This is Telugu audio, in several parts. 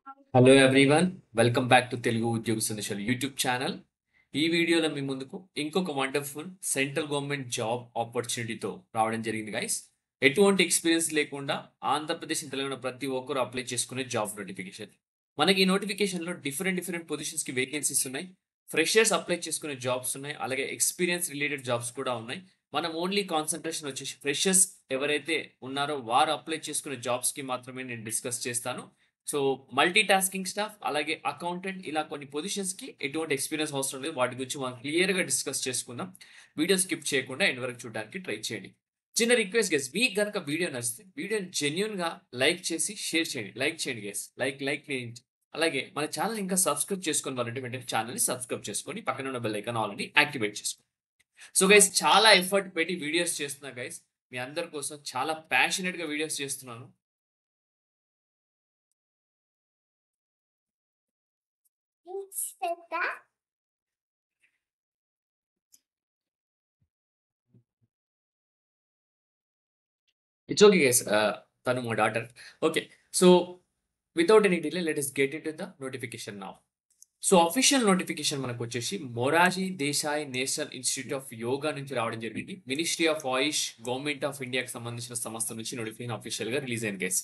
Hello everyone, welcome back to Telugu ఉద్యోగ సందేశాలు యూట్యూబ్ ఛానల్. ఈ వీడియోలో మీ ముందుకు ఇంకొక వండర్ఫుల్ సెంట్రల్ గవర్నమెంట్ జాబ్ ఆపర్చునిటీతో రావడం జరిగింది గైస్. ఎటువంటి ఎక్స్పీరియన్స్ లేకుండా ఆంధ్రప్రదేశ్ తెలంగాణ ప్రతి ఒక్కరు అప్లై చేసుకునే జాబ్ నోటిఫికేషన్. మనకి ఈ నోటిఫికేషన్లో డిఫరెంట్ పొజిషన్స్కి వేకెన్సీస్ ఉన్నాయి. ఫ్రెషర్స్ అప్లై చేసుకునే జాబ్స్ ఉన్నాయి, అలాగే ఎక్స్పీరియన్స్ రిలేటెడ్ జాబ్స్ కూడా ఉన్నాయి. మనం ఓన్లీ కాన్సన్ట్రేషన్ వచ్చేసి ఫ్రెషర్స్ ఎవరైతే ఉన్నారో వారు అప్లై చేసుకునే జాబ్స్కి మాత్రమే నేను డిస్కస్ చేస్తాను. సో మల్టీ టాస్కింగ్ స్టాఫ్ అలాగే అకౌంటెంట్ ఇలా కొన్ని పొజిషన్స్ కి ఎటువంటి ఎక్స్పీరియన్స్ అవసరం లేదు. వాటి గురించి మనం క్లియర్ గా డిస్కస్ చేసుకుందాం. వీడియో స్కిప్ చేయకుండా ఎండ్ వరకు చూడడానికి ట్రై చేయండి. చిన్న రిక్వెస్ట్ గెస్, మీకు గనక వీడియో నచ్చితే వీడియోని జెన్యున్ గా లైక్ చేసి షేర్ చేయండి. లైక్ చేయండి గెస్, లైక్ చేయండి. అలాగే మన ఛానల్ ఇంకా సబ్స్క్రైబ్ చేసుకుని వాళ్ళంటే వెంటనే ఛానల్ ని సబ్స్క్రైబ్ చేసుకొని పక్కన ఉన్న బెల్ ఐకాన్ ఆల్రెడీ యాక్టివేట్ చేసుకోండి. సో గైస్, చాలా ఎఫర్ట్ పెట్టి వీడియోస్ చేస్తున్నా గైస్. మీ అందరి కోసం చాలా ప్యాషనెట్ గా వీడియోస్ చేస్తున్నాను. ఇట్స్ ఓకే గైస్, తను మా daughter. Okay, so without any delay let us get it the notification now. So official notification మనకు వచ్చేసి Morarji Desai national institute of yoga నుంచి రావడం జరిగింది. Ministry of Ayush government of ఇండియాకి సంబంధించిన సంస్థ నుంచి నోటిఫికేషన్ అఫీషియల్ గా రిలీజ్ అయింది గైస్.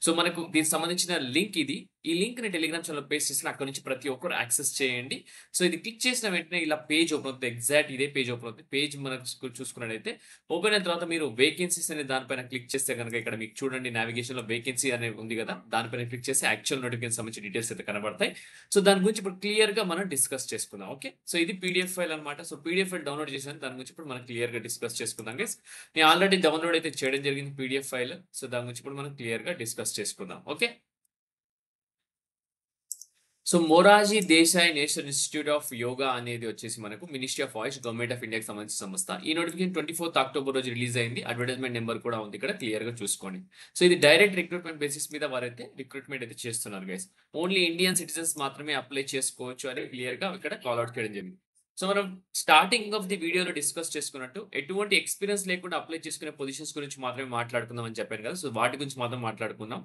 సో మనకు దీనికి సంబంధించిన లింక్ ఇది. ఈ లింక్ ని టెలిగ్రామ్ ఛానల్ పేస్ట్ చేసిన అక్కడ నుంచి ప్రతి ఒక్కరు యాక్సెస్ చేయండి. సో ఇది క్లిక్ చేసిన వెంటనే ఇలా పేజ్ ఓపెన్ అవుతుంది. ఎగ్జాక్ట్ ఇదే పేజ్ ఓపెన్ అవుతుంది. పేజ్ మనకు చూసుకున్నట్టయితే ఓపెన్ అయిన తర్వాత మీరు వేకెన్సీస్ అనే దానిపైన క్లిక్ చేస్తే కనుక ఇక్కడ మీకు చూడండి నావిగేషన్ లో వేకెన్సీ అనేది ఉంది కదా, దానిపైన క్లిక్ చేస్తే యాక్చువల్ నోటిఫికేషన్ సంబంధించిన డీటెయిల్స్ అయితే కనబడతాయి. సో దాని గురించి ఇప్పుడు క్లియర్ గా మనం డిస్కస్ చేసుకుందాం. ఓకే, సో ఇది పీడిఎఫ్ ఫైల్ అనమాట. సో పీడిఎఫ్ ఫైల్ డౌన్లోడ్ చేశాను, దాని గురించి ఇప్పుడు మనం క్లియర్ గా డిస్కస్ చేసుకుందాం గైస్. నేను ఆల్రెడీ డౌన్లోడ్ అయితే చేయడం జరిగింది పీడిఎఫ్ ఫైల్. సో దాని గురించి ఇప్పుడు మనం క్లియర్ గా డిస్కస్ చేసుకుందాం. Okay, so Morarji Desai national institute of yoga అనేది వచ్చేసి మనకు ministry of Ayush government of ఇండియాకి సంబంధించిన సంస్థ. ఈ నోటిఫికేషన్ 24th అక్టోబర్ రోజు రిలీజ్ అయింది. అడ్వర్టైజ్మెంట్ నెంబర్ కూడా ఉంది ఇక్కడ, క్లియర్ గా చూసుకోండి. సో ఇది డైరెక్ట్ రిక్రూట్మెంట్ బేసిస్ మీద వారైతే రిక్రూట్మెంట్ అయితే చేస్తున్నారు గైస్. ఓన్లీ ఇండియన్ సిటిజన్స్ మాత్రమే అప్లై చేసుకోవచ్చు అని క్లియర్ గా ఇక్కడ కాల్ అవుట్ చేయడం జరిగింది. సో మనం స్టార్టింగ్ ఆఫ్ ది వీడియోలో డిస్కస్ చేసుకున్నట్టు ఎటువంటి ఎక్స్పీరియన్స్ లేకుండా అప్లై చేసుకునే పొజిషన్స్ గురించి మాత్రమే మాట్లాడుకుందాం అని చెప్పాను కదా. సో వాటి గురించి మాత్రం మాట్లాడుకుందాం.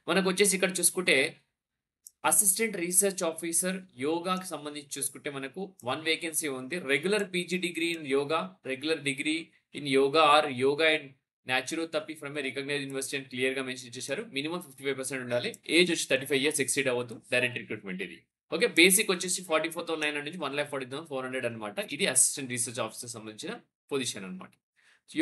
మనకు వచ్చేసి ఇక్కడ చూసుకుంటే అసిస్టెంట్ రీసెర్చ్ ఆఫీసర్ యోగాకి సంబంధించి చూసుకుంటే మనకు 1 వేకెన్సీ ఉంది. Regular PG degree in yoga, regular degree in yoga or yoga and naturopathy from a recognise university అని క్లియర్ గా మెన్షన్ చేశారు. మినిమం 55% ఉండాలి. ఏజ్ వచ్చి 35 ఇయర్స్ ఎక్సీడ్ అవ్వదు. డైరెక్ట్ రిక్రూట్మెంట్ ఇది. ఓకే, బేసిక్ వచ్చేసి 44,900 నుంచి 1,40,400 అనమాట. ఇది అసిస్టెంట్ రీసెర్చ్ ఆఫీసర్ సంబంధించిన పొజిషన్ అనమాట.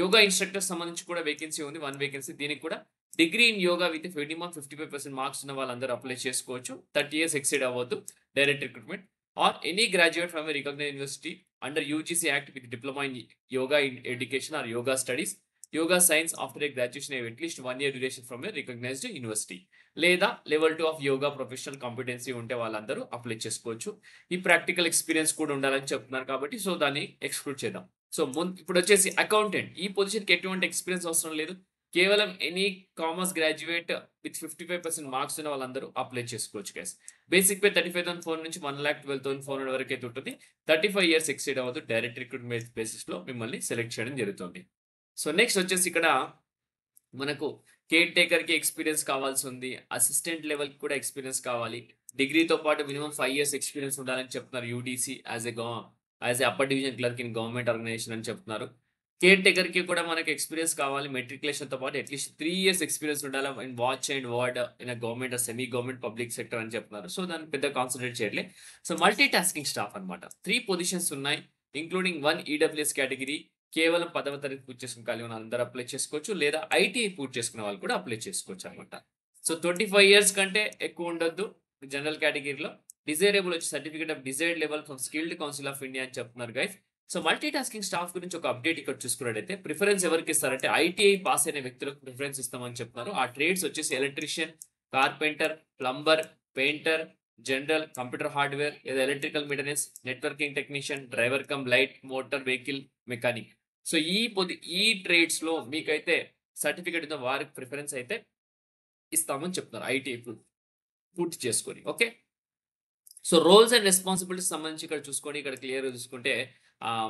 యోగా ఇన్స్ట్రక్టర్ సంబంధించి కూడా వేకెన్సీ ఉంది, 1 వేకెన్సీ. దీనికి కూడా degree in yoga with minimum 55% marks ఉన్న వాళ్ళందరూ అప్లై చేసుకోవచ్చు. 30 ఇయర్స్ ఎక్సీడ్ అవ్వద్దు. Direct recruitment or any graduate from a recognise university under UGC act with diploma in yoga in education or yoga studies, yoga science after a graduation at least 1 year duration from a recognized university, లేదా level 2 of yoga professional competency ఉంటే వాళ్ళందరూ అప్లై చేసుకోవచ్చు. ఈ ప్రాక్టికల్ ఎక్స్పీరియన్స్ కూడా ఉండాలని చెప్తున్నారు కాబట్టి సో దాన్ని ఎక్స్క్లూడ్ చేద్దాం. సో ఇప్పుడు వచ్చేసి అకౌంటెంట్. ఈ పొజిషన్కి ఎటువంటి ఎక్స్పీరియన్స్ అవసరం లేదు. కేవలం any commerce graduate with 55% marks ఉన్న వాళ్ళందరూ అప్లై చేసుకోవచ్చు గైస్. బేసిక్ పే 35,400 నుంచి 1,12,400 వరకు అయితే ఉంటుంది. 35 ఇయర్స్ ఎక్సీడ్ అవ్వదు. డైరెక్ట్ రిక్రూట్మెంట్ బేసిస్ లో మిమ్మల్ని సెలెక్ట్ చేయడం జరుగుతుంది. సో నెక్స్ట్ వచ్చేసి ఇక్కడ మనకు కేర్ టేకర్ కి ఎక్స్పీరియన్స్ కావాల్సి ఉంది. అసిస్టెంట్ లెవెల్ కి కూడా ఎక్స్పీరియన్స్ కావాలి. డిగ్రీతో పాటు మినిమం 5 years ఎక్స్పీరియన్స్ ఉండాలని చెప్తున్నారు. UDC as a upper division clerk in government organisation అని చెప్తున్నారు. కేర్ టేకర్ కి కూడా మనకి ఎక్స్పీరియన్స్ కావాలి. మెట్రికులేషన్ తో పాటు అట్లీస్ట్ 3 years ఎక్స్పీరియన్స్ ఉండాలి in watch and ward in government semi government public sector అని చెప్తున్నారు. సో దాన్ని పెద్ద కాన్సన్ట్రేట్ చేయట్లే. సో మల్టీ టాస్కింగ్ స్టాఫ్ అనమాట. 3 పొజిషన్స్ ఉన్నాయి, ఇంక్లూడింగ్ 1 ఈడబ్ల్యూఎస్ కేటగిరీ. కేవలం 10వ తరగతి పూర్తి చేసుకుని కలిగి ఉన్న అందరూ అప్లై చేసుకోవచ్చు, లేదా ఐటీఐ పూర్తి చేసుకున్న వాళ్ళు కూడా అప్లై చేసుకోవచ్చు అనమాట. సో 25 years కంటే ఎక్కువ ఉండొద్దు జనరల్ కేటగిరీలో. డిజైరబుల్ వచ్చి certificate of desired level from skilled council of India అని చెప్తున్నారు guys. So multi tasking staff గురించి ఒక అప్డేట్ ఇక్కడ చూసుకున్నట్టయితే ప్రిఫరెన్స్ ఎవరికి ఇస్తారంటే ఐటీఐ పాస్ అయిన వ్యక్తులకు ప్రిఫరెన్స్ ఇస్తామని చెప్తున్నారు. ఆ ట్రేడ్స్ వచ్చేసి electrician, carpenter, plumber, painter, general, computer hardware లేదా electrical maintenance, networking technician, driver cum light motor vehicle mechanic. So ఈ ట్రేడ్స్ లో మీకైతే సర్టిఫికేట్ ఉన్న వారికి ప్రిఫరెన్స్ అయితే ఇస్తామని చెప్తున్నారు ఐటీఐ పూర్తి చేసుకొని. Okay, so roles and responsibilities సంబంధించి ఇక్కడ చూసుకోండి. ఇక్కడ క్లియర్గా చూసుకుంటే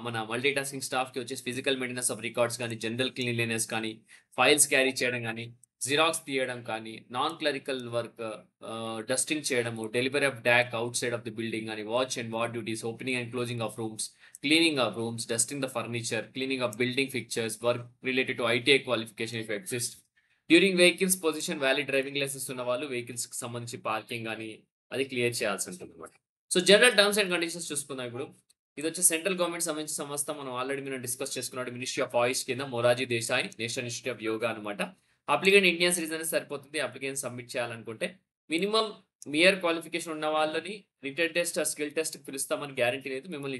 మన మల్టీ టాస్కింగ్ స్టాఫ్కి వచ్చేసి ఫిజికల్ మెయింటెనెన్స్ ఆఫ్ రికార్డ్స్ కానీ, జనరల్ క్లీన్లీనెస్ కానీ, ఫైల్స్ క్యారీ చేయడం కానీ, జిరాక్స్ తీయడం కానీ, నాన్ క్లరికల్ వర్క్, డస్టింగ్ చేయడము, delivery of dak outside of the building అని, watch and ward duties, opening and closing of rooms, cleaning of rooms, dusting the furniture, cleaning of building fixtures, work related to ITI qualification if exist. During vehicles position valid driving licence ఉన్న వాళ్ళు వెహికల్స్‌కి సంబంధించి పార్కింగ్ గాని, అది క్లియర్ చేయాల్సి ఉంటుందన్నమాట. So, general terms and conditions చూసుకుందాం ఇప్పుడు. ఇదొచ్చి సెంట్రల్ గవర్నమెంట్ సంబంధించిన సంస్థ. మనం ఆల్రెడీ మనం డిస్కస్ చేసుకున్నాడు. మినిస్ట్రీ ఆఫ్ ఆయుష్ కింద Morarji Desai national institute of yoga అనమాట. అప్లికెంట్ ఇండియన్ సిటిజన్ అయితే సరిపోతుంది. అప్లికెంట్ సబ్మిట్ చేయాలనుకుంటే మినిమమ్ మియర్ క్వాలిఫికేషన్ ఉన్న వాళ్ళని రిటన్ టెస్ట్, స్కిల్ టెస్ట్‌కి పిలుస్తామని గ్యారంటీ లేదు. మిమ్మల్ని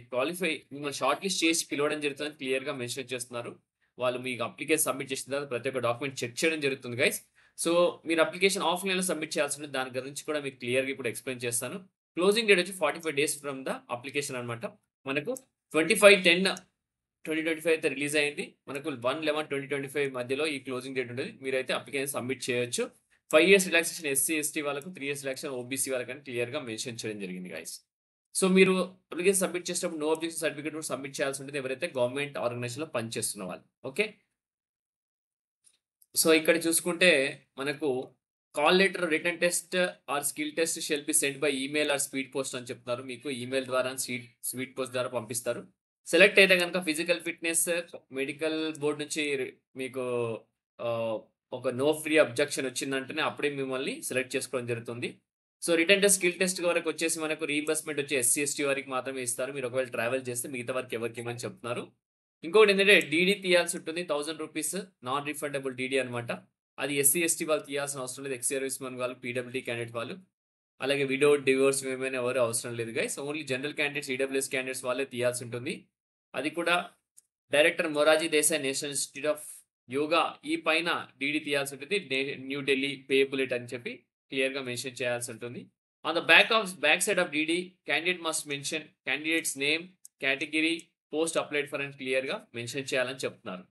షార్ట్ లిస్ట్ చేసి పిలవడం జరుగుతుందని క్లియర్‌గా మెన్షన్ చేస్తున్నారు. వాళ్ళు మీకు అప్లికేషన్ సబ్మిట్ చేసిన తర్వాత ప్రతి ఒక్క డాక్యుమెంట్ చెక్ చేయడం జరుగుతుంది గైస్. సో, మీరు అప్లికేషన్ ఆఫ్‌లైన్‌లో సబ్మిట్ చేయాల్సి ఉంటుంది. దాని గురించి కూడా మీకు క్లియర్‌గా ఇప్పుడు ఎక్స్‌ప్లెయిన్ చేస్తాను. క్లోజింగ్ డేట్ వచ్చి 45 డేస్ ఫ్రమ్ ద అప్లికేషన్ అనమాట. మనకు 25/10/2025 అయితే రిలీజ్ అయింది. మనకు 1/11/2025 మధ్యలో ఈ క్లోజింగ్ డేట్ ఉంటది. మీరైతే అప్లికేషన్ సబ్మిట్ చేయొచ్చు. 5 ఇయర్స్ రిలాక్సేషన్ ఎస్సీ, ఎస్టీ వాళ్ళకు, 3 ఇయర్స్ రిలాక్సేషన్ ఓబీసీ వాళ్ళకని క్లియర్‌గా మెన్షన్ చేయడం జరిగింది గైస్. సో, మీరు అప్లికేషన్ సబ్మిట్ చేసేటప్పుడు నో అబ్జెక్షన్ సర్టిఫికేట్ కూడా సబ్మిట్ చేయాల్సి ఉంటుంది. ఎవరైతే గవర్నమెంట్ ఆర్గనైజేషన్‌లో పనిచేస్తున్న వాళ్ళు. ఓకే. సో, ఇక్కడ చూసుకుంటే మనకు call letter, written test are skill test shall be send by email or speed post అని చెప్తున్నారు. మీకు ఈమెయిల్ ద్వారా, స్పీడ్ పోస్ట్ ద్వారా పంపిస్తారు. సెలెక్ట్ అయితే గనుక ఫిజికల్ ఫిట్‌నెస్ మెడికల్ బోర్డ్ నుంచి మీకు ఆహ్, ఒక నో ఫ్రీ అబ్జెక్షన్ వచ్చిందంటేనే అప్పుడే మిమ్మల్ని సెలెక్ట్ చేసుకోవడం జరుగుతుంది. So, written test, skill test వరకు వచ్చేసి మనకు రీయింబర్స్‌మెంట్ వచ్చి ఎస్సీ, ఎస్టీ వారికి మాత్రమే ఇస్తారు. మీరు ఒకవేళ ట్రావెల్ చేస్తే మిగతా వారికి ఎవరికీ ఇవ్వమని చెప్తున్నారు. ఇంకోటేంటంటే డీడీ తీయాల్సి ఉంటుంది. ₹1000 నాన్ రిఫండబుల్ డీడీ అనమాట. అది ఎస్సీ, ఎస్టీ వాళ్ళు తీయాల్సిన అవసరం లేదు. ఎక్స్ సర్వీస్ మెన్ వాళ్ళు, పీడబ్ల్యూడీ క్యాండిడేట్ వాళ్ళు. అలాగే విడో, డివోర్స్ విమెన్ ఎవరు అవసరం లేదు guys. Only general candidates, EWS candidates వాళ్ళే తీయాల్సి ఉంటుంది. అది కూడా director Morarji Desai national institute of yoga ఈ పైన డీడీ తీయాల్సి ఉంటుంది. న్యూ ఢిల్లీ పేయబుల్ ఇట్ అని చెప్పి క్లియర్‌గా మెన్షన్ చేయాల్సి ఉంటుంది. On the back side of DD candidate must mention candidates name, category, post applied for అని క్లియర్‌గా మెన్షన్ చేయాలని చెప్తున్నారు.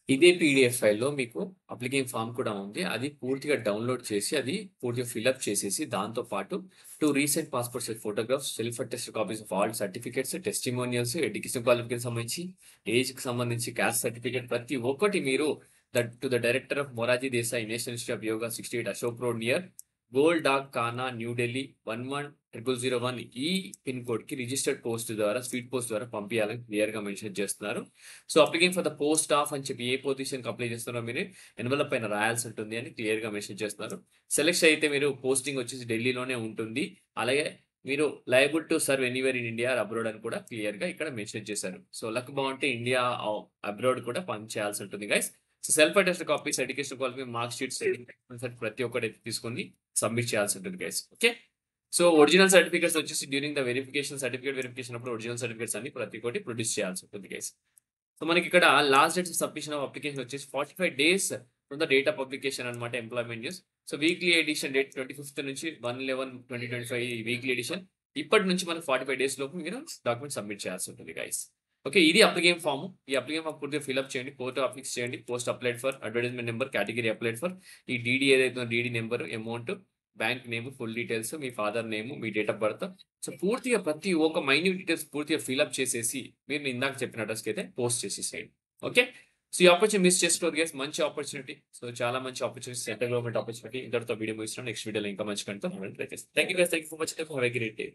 ఇదే పీడీఎఫ్ ఫైల్‌లో మీకు అప్లికేషన్ ఫార్మ్ కూడా ఉంది. అది పూర్తిగా డౌన్‌లోడ్ చేసి, అది పూర్తిగా ఫిలప్ చేసేసి, దాంతో పాటు 2 recent passport size photographs, self attested copies of all certificates, testimonials, education qualification సంబంధించి, ఏజ్‌కి సంబంధించి క్యాస్ట్ సర్టిఫికేట్ ప్రతి ఒక్కటి మీరు the director of Morarji Desai national institute of yoga 68 Ashok road near Gole Dak Khana, new Delhi 110001 ఈ పిన్ కోడ్‌కి రిజిస్టర్డ్ పోస్ట్ ద్వారా, స్పీడ్ పోస్ట్ ద్వారా పంపియాలని క్లియర్‌గా మెన్షన్ చేస్తున్నారు. So, applying for the post of అని చెప్పి ఏ పొజిషన్‌కి అప్లై చేస్తున్నారో మీరు ఎన్వలప్ పైన రాయాల్సి ఉంటుంది అని క్లియర్‌గా మెన్షన్ చేస్తున్నారు. సెలెక్ట్ అయితే మీరు పోస్టింగ్ వచ్చేసి ఢిల్లీలోనే ఉంటుంది. అలాగే మీరు liable to serve anywhere in India or abroad అని కూడా క్లియర్‌గా ఇక్కడ మెన్షన్ చేశారు. సో, లక్ బావుంటే ఇండియా అబ్రాడ్ కూడా పని చేయాల్సి ఉంటుంది guys. So, self attested copies, education qualification, mark sheets ప్రతి ఒక్కటి తీసుకొని సబ్మిట్ చేయాల్సి ఉంటుంది guys. Okay. So, original certificates వచ్చేసి డ్యూరింగ్ ద సర్టిఫికేట్ వెరిఫికేషన్ అప్పుడు ఒరిజినల్ సర్టిఫికేట్స్ అన్ని ప్రతి ఒక్కటి ప్రొడ్యూస్ చేయాల్సి ఉంటుంది గైస్. సో, మనకిక్కడ last date submission of application వచ్చేసి 45 days from the date of publication అనమాట employment news. So, weekly edition date 25థ్ నుంచి 1/11/2025 వీక్లీ ఎడిషన్. ఇప్పటి నుంచి మనకు 45 డేస్ లోపు మీరు డాక్యుమెంట్ సబ్మిట్ చేయాల్సి ఉంటుంది గైస్. ఓకే. ఇది అప్లికేషన్ ఫార్మ్. ఈ అప్లికేషన్ ఫార్మ్ పూర్తిగా ఫిలప్ చేయండి. ఫోటో అప్లిక్స్ చేయండి. Post applied for, advertisement number, category applied for, ఈ డీడీ ఏదైతే ఉందో DD number, amount, bank name, full details, me father name, me date of birth. So, పూర్తిగా ప్రతి ఒక్క మైన్యూట్ డీటెయిల్స్ పూర్తిగా ఫిలప్ చేసేసి మీరు ఇందాక చెప్పిన అడ్రస్‌కి అయితే పోస్ట్ చేసేసేయండి. ఓకే. సో, ఈ ఆపర్చునిటీ మిస్ చేసుకోవద్దు గైస్. మంచి ఆపర్చునిటీ. సో, చాలా మంచి ఆపర్చునిటీ. Central government opportunity. ఇంతటితో వీడియో ముగిస్తున్నాను. నెక్స్ట్ వీడియోలో ఇంకా మంచి కంటెంట్‌తో మళ్ళీ ట్రై చేస్తాను. Thank you guys. Thank you so much. Have a great day.